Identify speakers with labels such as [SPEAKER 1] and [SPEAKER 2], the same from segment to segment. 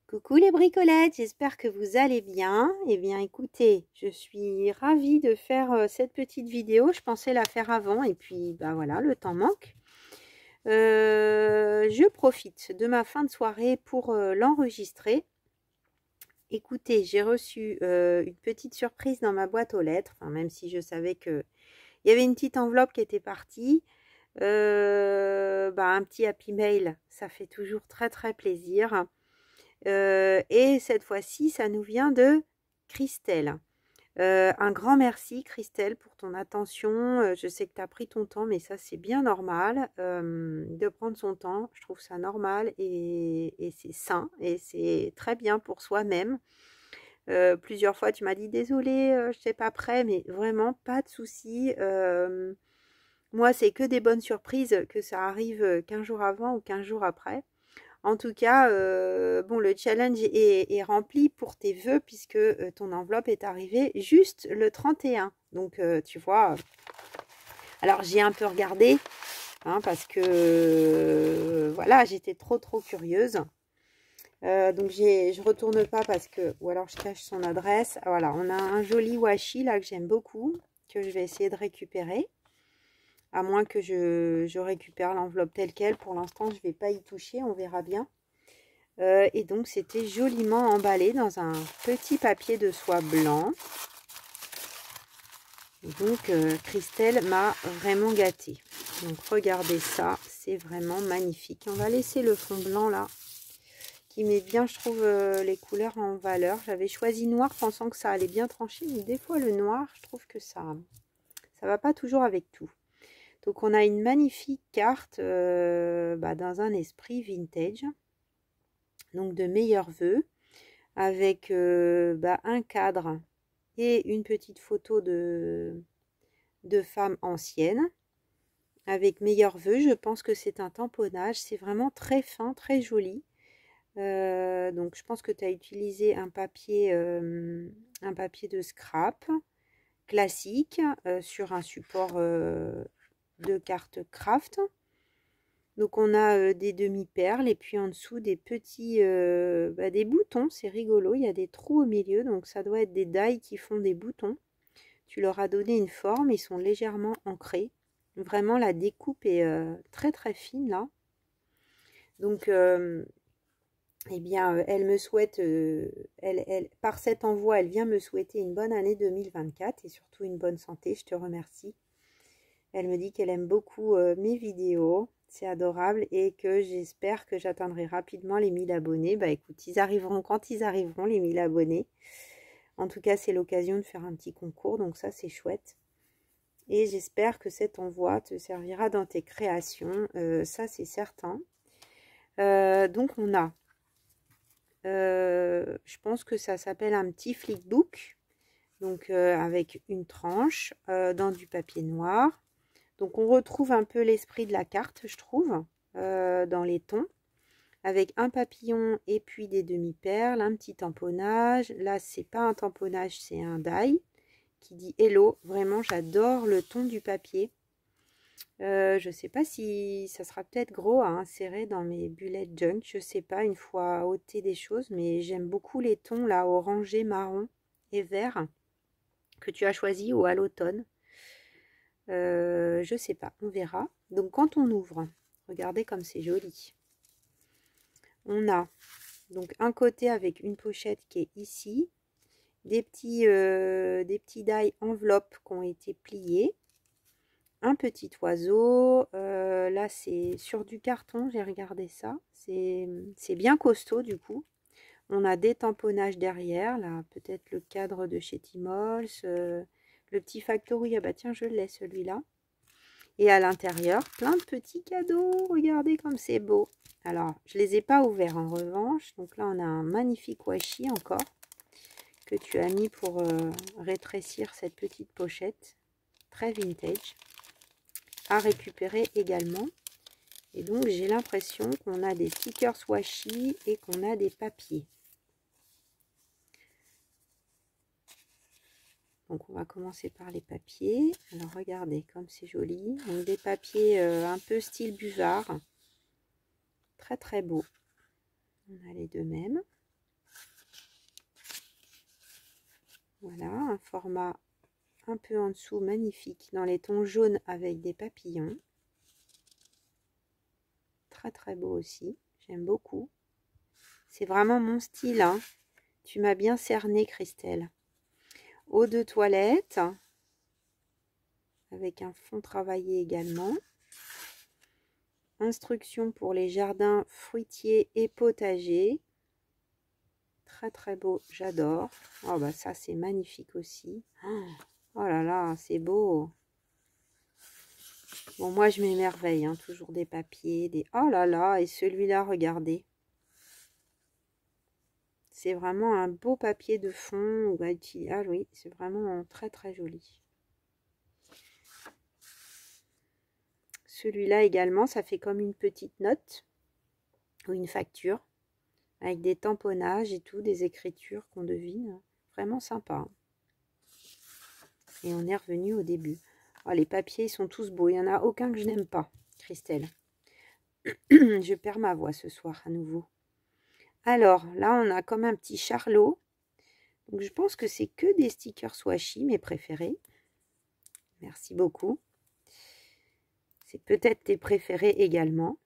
[SPEAKER 1] Coucou les bricolettes, j'espère que vous allez bien. Eh bien écoutez, je suis ravie de faire cette petite vidéo. Je pensais la faire avant et puis bah voilà, le temps manque. Je profite de ma fin de soirée pour l'enregistrer. Écoutez, j'ai reçu une petite surprise dans ma boîte aux lettres, enfin, même si je savais qu'il y avait une petite enveloppe qui était partie. Un petit happy mail, ça fait toujours très très plaisir. Et cette fois-ci, ça nous vient de Christelle. Un grand merci Christelle pour ton attention. Je sais que tu as pris ton temps, mais ça c'est bien normal de prendre son temps. Je trouve ça normal et c'est sain et c'est très bien pour soi-même. Plusieurs fois tu m'as dit désolée, je n'étais pas prêt, mais vraiment pas de souci. Moi c'est que des bonnes surprises, que ça arrive 15 jours avant ou 15 jours après. En tout cas, bon, le challenge est rempli pour tes vœux puisque ton enveloppe est arrivée juste le 31. Donc, tu vois, alors j'ai un peu regardé hein, parce que, voilà, j'étais trop curieuse. Donc, je retourne pas parce que, ou alors je cache son adresse. Voilà, on a un joli washi là que j'aime beaucoup, que je vais essayer de récupérer. À moins que je récupère l'enveloppe telle quelle. Pour l'instant, je ne vais pas y toucher, on verra bien. Et donc, c'était joliment emballé dans un petit papier de soie blanc. Donc, Christelle m'a vraiment gâtée. Donc, regardez ça, c'est vraiment magnifique. On va laisser le fond blanc là, qui met bien, je trouve, les couleurs en valeur. J'avais choisi noir pensant que ça allait bien trancher, mais des fois, le noir, je trouve que ça va pas toujours avec tout. Donc, on a une magnifique carte dans un esprit vintage. Donc de meilleurs vœux avec un cadre et une petite photo de femmes anciennes avec meilleurs vœux. Je pense que c'est un tamponnage, c'est vraiment très fin, très joli. Donc je pense que tu as utilisé un papier de scrap classique sur un support de carte craft. Donc on a des demi-perles et puis en dessous des petits des boutons, c'est rigolo, il y a des trous au milieu, donc ça doit être des die qui font des boutons. Tu leur as donné une forme, ils sont légèrement ancrés. Vraiment la découpe est très fine là. Donc eh bien elle me souhaite, par cet envoi, elle vient me souhaiter une bonne année 2024 et surtout une bonne santé, je te remercie. Elle me dit qu'elle aime beaucoup mes vidéos. C'est adorable et que j'espère que j'atteindrai rapidement les 1000 abonnés. Bah écoute, ils arriveront quand ils arriveront, les 1000 abonnés. En tout cas, c'est l'occasion de faire un petit concours, donc ça c'est chouette. Et j'espère que cet envoi te servira dans tes créations, ça c'est certain. Donc on a, je pense que ça s'appelle un petit flickbook. Donc avec une tranche dans du papier noir. Donc on retrouve un peu l'esprit de la carte, je trouve, dans les tons, avec un papillon et puis des demi-perles, un petit tamponnage. Là, c'est pas un tamponnage, c'est un die qui dit hello. Vraiment, j'adore le ton du papier. Je sais pas si ça sera peut-être gros à insérer dans mes bullet junk, je sais pas, une fois ôté des choses, mais j'aime beaucoup les tons là, orangé, marron et vert, que tu as choisi ou à l'automne. Je sais pas, on verra. Donc quand on ouvre, regardez comme c'est joli. On a donc un côté avec une pochette qui est ici, des petits die enveloppes qui ont été pliés, un petit oiseau. Là c'est sur du carton, j'ai regardé ça, c'est bien costaud du coup. On a des tamponnages derrière, là peut-être le cadre de chez Timols, le petit Factory, ah bah tiens je l'ai celui-là. Et à l'intérieur, plein de petits cadeaux. Regardez comme c'est beau. Alors, je ne les ai pas ouverts en revanche. Donc là, on a un magnifique washi encore que tu as mis pour rétrécir cette petite pochette. Très vintage. À récupérer également. Et donc, j'ai l'impression qu'on a des stickers washi et qu'on a des papiers. Donc on va commencer par les papiers. Alors regardez comme c'est joli. Donc des papiers un peu style buvard. Très beau. On a les deux mêmes. Voilà, un format un peu en dessous, magnifique, dans les tons jaunes avec des papillons. Très très beau aussi, j'aime beaucoup. C'est vraiment mon style, hein. Tu m'as bien cerné, Christelle. Eau de toilette, avec un fond travaillé également. Instructions pour les jardins fruitiers et potagers. Très très beau, j'adore. Oh bah ça c'est magnifique aussi. Oh là là, c'est beau. Bon, moi je m'émerveille, hein, toujours des papiers, des... Oh là là, et celui-là, regardez. C'est vraiment un beau papier de fond. Ah oui, c'est vraiment très très joli. Celui-là également, ça fait comme une petite note ou une facture avec des tamponnages et tout, des écritures qu'on devine. Vraiment sympa. Et on est revenu au début. Oh, les papiers, ils sont tous beaux. Il n'y en a aucun que je n'aime pas, Christelle. Je perds ma voix ce soir à nouveau. Alors, là, on a comme un petit charlot. Donc, je pense que c'est que des stickers Swatchy, mes préférés. Merci beaucoup. C'est peut-être tes préférés également.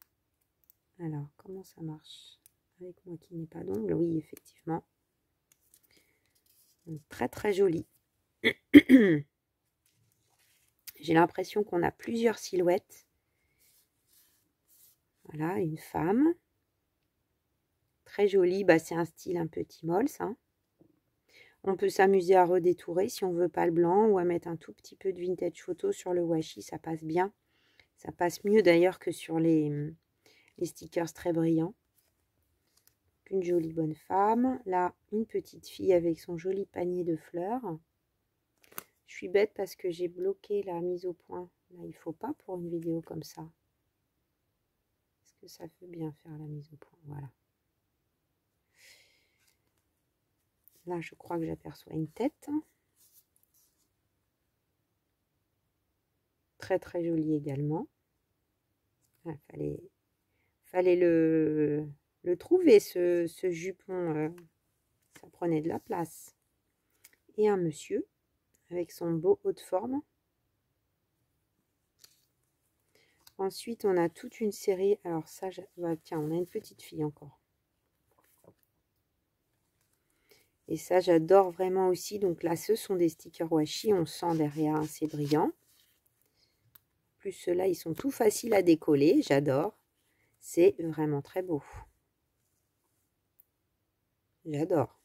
[SPEAKER 1] Alors, comment ça marche? Avec moi qui n'ai pas d'ongles, oui, effectivement. Donc, très, très joli. J'ai l'impression qu'on a plusieurs silhouettes. Voilà, une femme. Très jolie. Bah, c'est un style un peu Timols, hein. On peut s'amuser à redétourer si on veut pas le blanc ou à mettre un tout petit peu de vintage photo sur le washi, ça passe bien. Ça passe mieux d'ailleurs que sur les stickers très brillants. Une jolie bonne femme. Là, une petite fille avec son joli panier de fleurs. Je suis bête parce que j'ai bloqué la mise au point. Là, il ne faut pas pour une vidéo comme ça. Est-ce que ça peut bien faire la mise au point? Voilà. Là, je crois que j'aperçois une tête. Très, très jolie également. Ah, fallait le trouver, ce jupon. Ça prenait de la place. Et un monsieur avec son beau haut de forme. Ensuite, on a toute une série. Alors ça, bah, tiens, on a une petite fille encore. Et ça, j'adore vraiment aussi. Donc là, ce sont des stickers washi. On sent derrière, hein, c'est brillant. En plus, ceux-là, ils sont tout faciles à décoller. J'adore. C'est vraiment très beau. J'adore.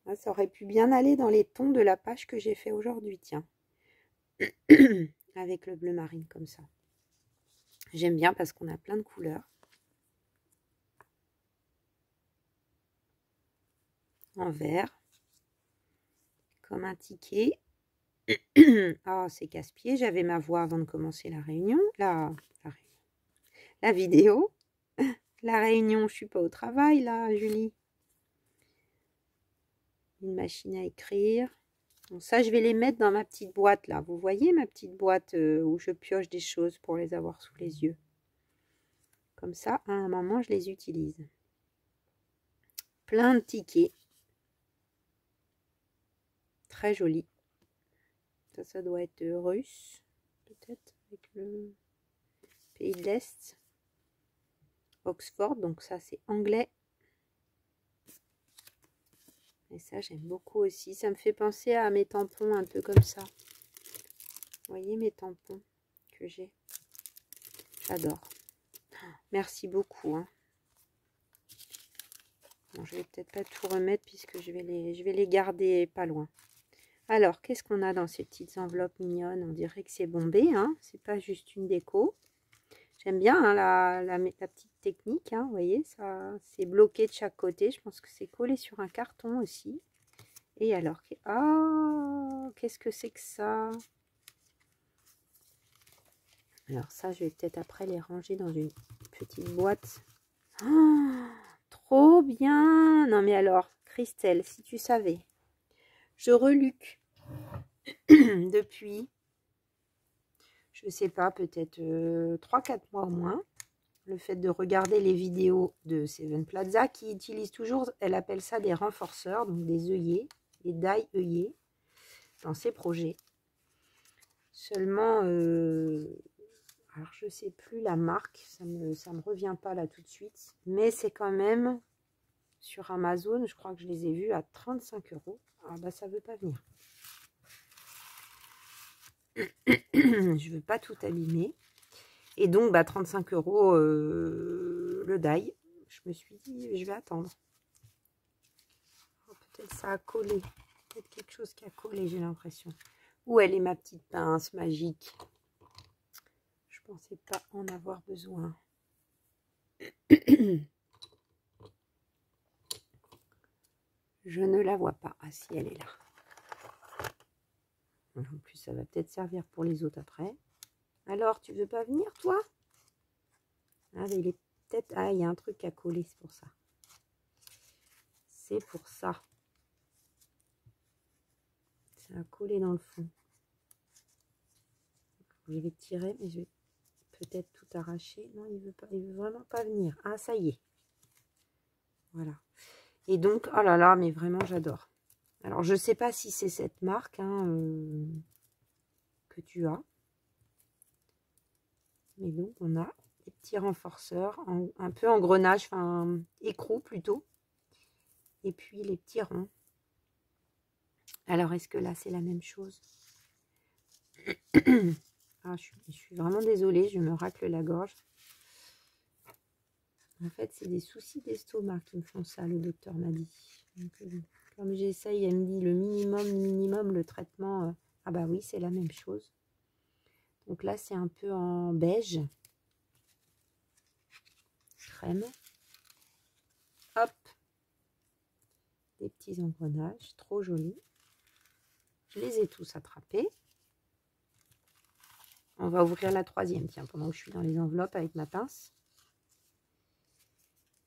[SPEAKER 1] Ah, ça aurait pu bien aller dans les tons de la page que j'ai fait aujourd'hui, tiens. Avec le bleu marine comme ça. J'aime bien parce qu'on a plein de couleurs. En vert. Comme un ticket. Ah, c'est casse-pied. J'avais ma voix avant de commencer la réunion. La vidéo. La réunion, je suis pas au travail là, Julie. Une machine à écrire. Bon, ça, je vais les mettre dans ma petite boîte là. Vous voyez ma petite boîte où je pioche des choses pour les avoir sous les yeux. Comme ça, à un moment, je les utilise. Plein de tickets. Très joli. Ça doit être russe. Peut-être avec le pays de l'Est. Oxford, donc ça c'est anglais. Et ça j'aime beaucoup aussi. Ça me fait penser à mes tampons un peu comme ça. Vous voyez mes tampons que j'ai. J'adore. Merci beaucoup. Hein. Bon, je vais peut-être pas tout remettre puisque je vais les garder pas loin. Alors, qu'est-ce qu'on a dans ces petites enveloppes mignonnes? On dirait que c'est bombé, hein. C'est pas juste une déco. J'aime bien hein, la petite technique, hein, vous voyez, ça c'est bloqué de chaque côté. Je pense que c'est collé sur un carton aussi. Et alors, ah, qu'est-ce que c'est que ça? Alors ça, je vais peut-être après les ranger dans une petite boîte. Oh, trop bien! Non mais alors, Christelle, si tu savais, je reluque depuis, je sais pas, peut-être 3-4 mois au moins. Le fait de regarder les vidéos de Seven Plaza qui utilise toujours, elle appelle ça des renforceurs, donc des œillets, et d'ail œillé dans ses projets. Seulement, alors je sais plus la marque, ça me revient pas là tout de suite, mais c'est quand même sur Amazon, je crois que je les ai vus à 35 €. Ah bah ça veut pas venir. Je veux pas tout abîmer. Et donc, bah, 35 € le die. Je me suis dit, je vais attendre. Oh, peut-être ça a collé. Peut-être quelque chose qui a collé, j'ai l'impression. Où elle est ma petite pince magique? Je pensais pas en avoir besoin. Je ne la vois pas. Ah si, elle est là. En plus, ça va peut-être servir pour les autres après. Alors, tu veux pas venir, toi? Ah, mais il est peut-être... Ah, il y a un truc à coller, c'est pour ça. C'est pour ça. Ça a collé dans le fond. Je vais tirer, mais je vais peut-être tout arracher. Non, il veut pas, il veut vraiment pas venir. Ah, ça y est. Voilà. Et donc, oh là là, mais vraiment, j'adore. Alors, je sais pas si c'est cette marque que tu as. Mais donc, on a des petits renforceurs, un peu engrenage, enfin, écrou plutôt. Et puis, les petits ronds. Alors, est-ce que là, c'est la même chose? Ah, je suis vraiment désolée, je me racle la gorge. En fait, c'est des soucis d'estomac qui me font ça, le docteur m'a dit. Donc, comme j'essaye, elle me dit le minimum, le traitement. Ah bah oui, c'est la même chose. Donc là, c'est un peu en beige. Crème. Hop. Des petits engrenages, trop jolis. Je les ai tous attrapés. On va ouvrir la troisième, tiens, pendant que je suis dans les enveloppes avec ma pince.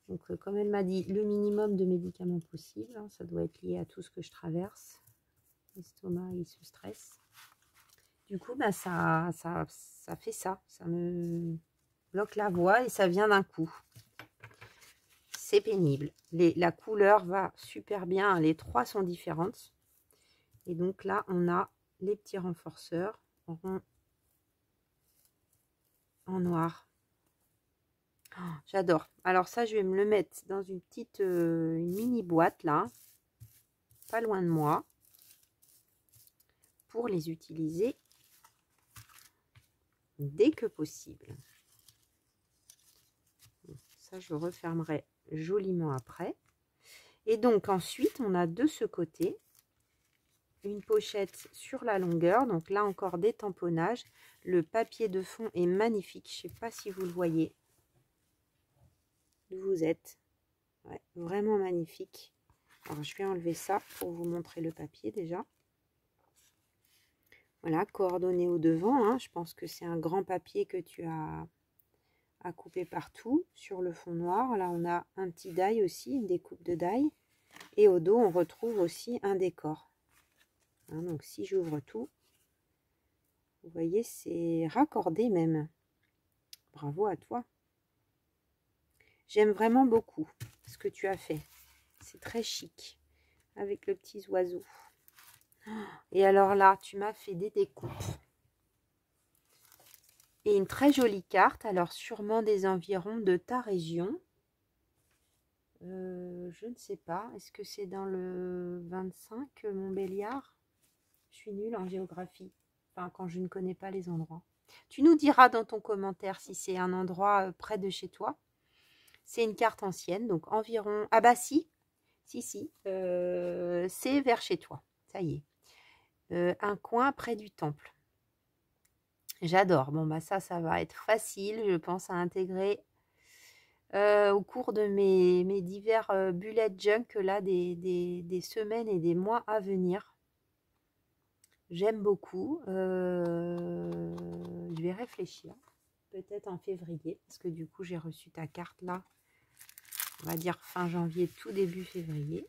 [SPEAKER 1] Donc, comme elle m'a dit, le minimum de médicaments possible. Hein, ça doit être lié à tout ce que je traverse. L'estomac, il se stresse. Du coup, bah, ça fait ça. Ça me bloque la voix et ça vient d'un coup. C'est pénible. La couleur va super bien. Les trois sont différentes. Et donc là, on a les petits renforceurs en noir. Oh, j'adore. Alors ça, je vais me le mettre dans une petite une mini boîte là, pas loin de moi, pour les utiliser dès que possible. Ça, je le refermerai joliment après. Et donc ensuite, on a de ce côté une pochette sur la longueur. Donc là encore des tamponnages. Le papier de fond est magnifique. Je ne sais pas si vous le voyez. D'où vous êtes. Ouais, vraiment magnifique. Alors je vais enlever ça pour vous montrer le papier déjà. Voilà, coordonné au devant. Hein. Je pense que c'est un grand papier que tu as à couper partout sur le fond noir. Là, on a un petit die aussi, une découpe de die. Et au dos, on retrouve aussi un décor. Hein, donc, si j'ouvre tout, vous voyez, c'est raccordé même. Bravo à toi. J'aime vraiment beaucoup ce que tu as fait. C'est très chic. Avec le petit oiseau. Et alors là, tu m'as fait des découpes. Et une très jolie carte. Alors, sûrement des environs de ta région. Je ne sais pas. Est-ce que c'est dans le 25, Montbéliard? Je suis nulle en géographie. Enfin, quand je ne connais pas les endroits. Tu nous diras dans ton commentaire si c'est un endroit près de chez toi. C'est une carte ancienne, donc environ... Ah bah si, si. C'est vers chez toi. Ça y est. Un coin près du temple. J'adore. Bon, bah ça va être facile, je pense, à intégrer au cours de mes divers bullet junk là, des semaines et des mois à venir. J'aime beaucoup. Je vais réfléchir. Peut-être en février, parce que du coup, j'ai reçu ta carte là. On va dire fin janvier, tout début février.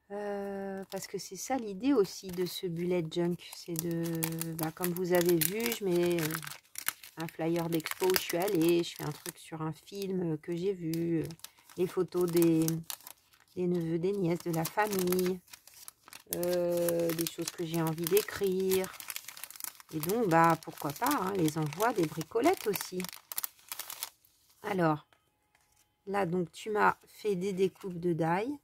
[SPEAKER 1] Parce que c'est ça l'idée aussi de ce bullet junk. C'est de, comme vous avez vu, je mets un flyer d'expo où je suis allée. Je fais un truc sur un film que j'ai vu. Les photos des neveux, des nièces, de la famille, des choses que j'ai envie d'écrire. Et donc, bah, pourquoi pas, hein, les envois des bricolettes aussi. Alors, là, donc, tu m'as fait des découpes de die.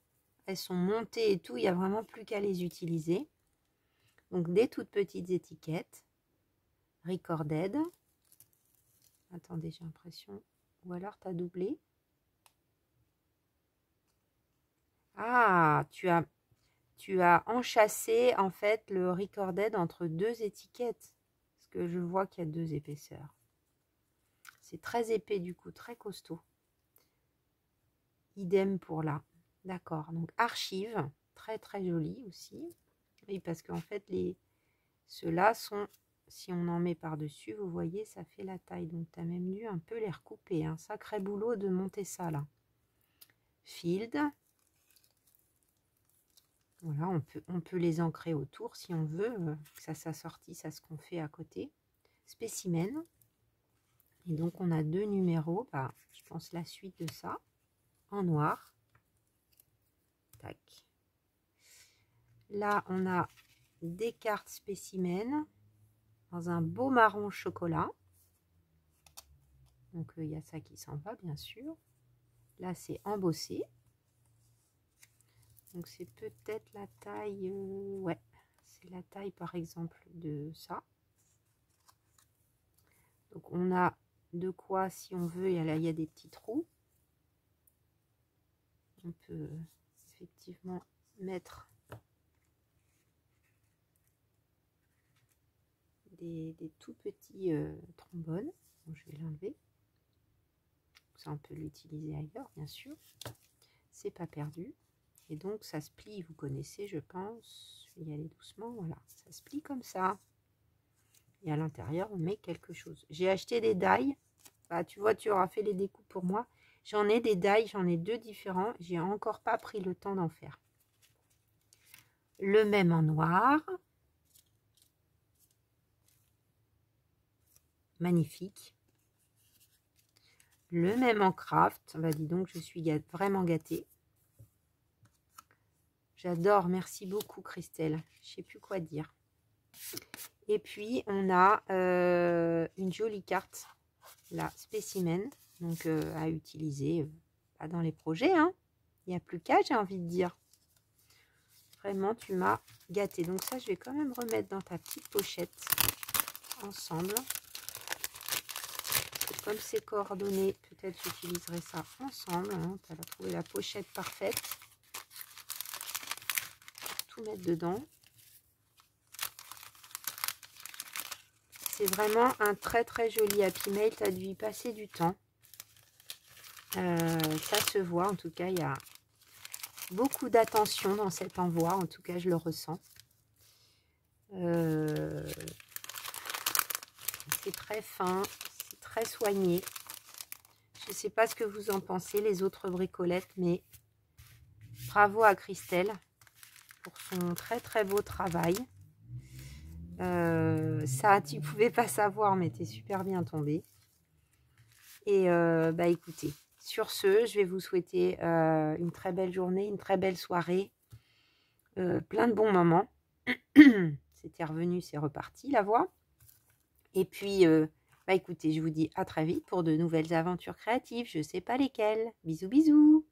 [SPEAKER 1] Elles sont montées et tout, il n'y a vraiment plus qu'à les utiliser. Donc, des toutes petites étiquettes. Recorded. Attendez, j'ai l'impression. Ou alors, tu as doublé. Ah, tu as enchâssé, en fait, le recorded entre deux étiquettes. Parce que je vois qu'il y a deux épaisseurs. C'est très épais, du coup, très costaud. Idem pour là. D'accord. Donc, archive. Très, très joli aussi. Oui, parce qu'en fait, ceux-là sont... Si on en met par-dessus, vous voyez, ça fait la taille. Donc, tu as même dû un peu les recouper. Un sacré boulot de monter ça, là. Field. Voilà, on peut les ancrer autour si on veut, que ça s'assortisse à ce qu'on fait à côté. Spécimen. Et donc, on a deux numéros. Bah, je pense la suite de ça. En noir. Tac. Là, on a des cartes spécimens dans un beau marron chocolat. Donc, il y a ça qui s'en va, bien sûr. Là, c'est embossé. Donc, c'est peut-être la taille... ouais, c'est la taille, par exemple, de ça. Donc, on a de quoi, si on veut, et là, il y a des petits trous. On peut effectivement mettre des tout petits trombones. Bon, je vais l'enlever. Ça, on peut l'utiliser ailleurs, bien sûr. C'est pas perdu. Et donc, ça se plie, vous connaissez, je pense. Je vais y aller doucement, voilà. Ça se plie comme ça. Et à l'intérieur, on met quelque chose. J'ai acheté des die. Bah, tu vois, tu auras fait les découpes pour moi. J'en ai des die, j'en ai deux différents. J'ai encore pas pris le temps d'en faire. Le même en noir. Magnifique. Le même en craft. Bah, dis donc, je suis vraiment gâtée. J'adore, merci beaucoup Christelle. Je ne sais plus quoi dire. Et puis, on a une jolie carte, la spécimen, donc à utiliser pas dans les projets. Hein. Il n'y a plus qu'à, j'ai envie de dire. Vraiment, tu m'as gâtée. Donc ça, je vais quand même remettre dans ta petite pochette ensemble. Comme c'est coordonné, peut-être j'utiliserai ça ensemble. Hein. Tu as trouvé la pochette parfaite. Tout mettre dedans. C'est vraiment un très très joli Happy Mail. Tu as dû y passer du temps. Ça se voit. En tout cas, il y a beaucoup d'attention dans cet envoi. En tout cas, je le ressens. C'est très fin. C'est très soigné. Je ne sais pas ce que vous en pensez, les autres bricolettes, mais bravo à Christelle pour son très très beau travail. Ça, tu pouvais pas savoir, mais tu es super bien tombé. Et bah écoutez, sur ce, je vais vous souhaiter une très belle journée, une très belle soirée, plein de bons moments. C'était revenu, c'est reparti la voix. Et puis, bah écoutez, je vous dis à très vite pour de nouvelles aventures créatives. Je sais pas lesquelles. Bisous, bisous.